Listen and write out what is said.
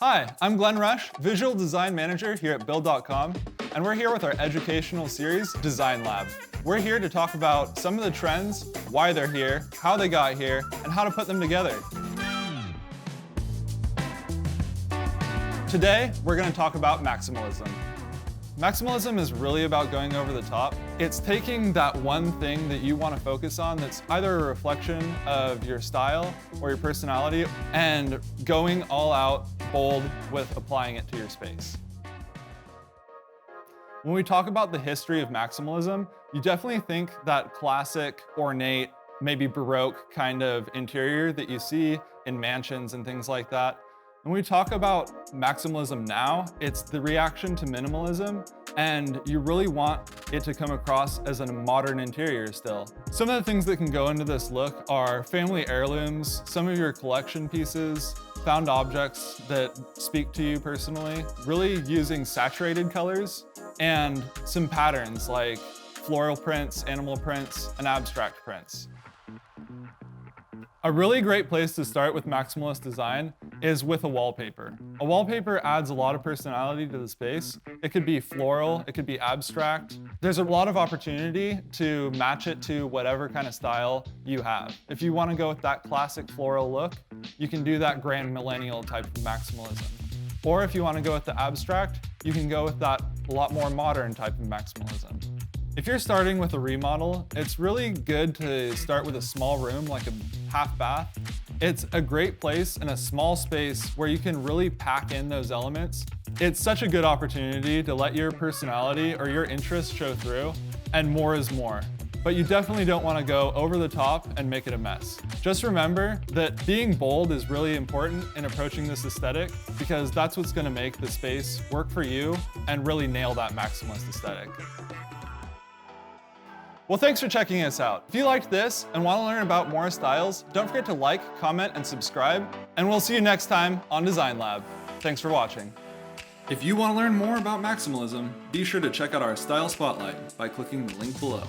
Hi, I'm Glenn Rush, Visual Design Manager here at Build.com, and we're here with our educational series, Design Lab. We're here to talk about some of the trends, why they're here, how they got here, and how to put them together. Today, we're going to talk about maximalism. Maximalism is really about going over the top. It's taking that one thing that you want to focus on that's either a reflection of your style or your personality and going all out bold with applying it to your space. When we talk about the history of maximalism, you definitely think that classic, ornate, maybe Baroque kind of interior that you see in mansions and things like that. When we talk about maximalism now, it's the reaction to minimalism, and you really want it to come across as a modern interior still. Some of the things that can go into this look are family heirlooms, some of your collection pieces, found objects that speak to you personally, really using saturated colors, and some patterns like floral prints, animal prints, and abstract prints. A really great place to start with maximalist design is with a wallpaper. A wallpaper adds a lot of personality to the space. It could be floral, it could be abstract. There's a lot of opportunity to match it to whatever kind of style you have. If you want to go with that classic floral look, you can do that grand millennial type of maximalism. Or if you want to go with the abstract, you can go with that a lot more modern type of maximalism. If you're starting with a remodel, it's really good to start with a small room, like a half bath. It's a great place in a small space where you can really pack in those elements. It's such a good opportunity to let your personality or your interests show through, and more is more. But you definitely don't want to go over the top and make it a mess. Just remember that being bold is really important in approaching this aesthetic, because that's what's going to make the space work for you and really nail that maximalist aesthetic. Well, thanks for checking us out. If you liked this and want to learn about more styles, don't forget to like, comment, and subscribe, and we'll see you next time on Design Lab. Thanks for watching. If you want to learn more about maximalism, be sure to check out our Style Spotlight by clicking the link below.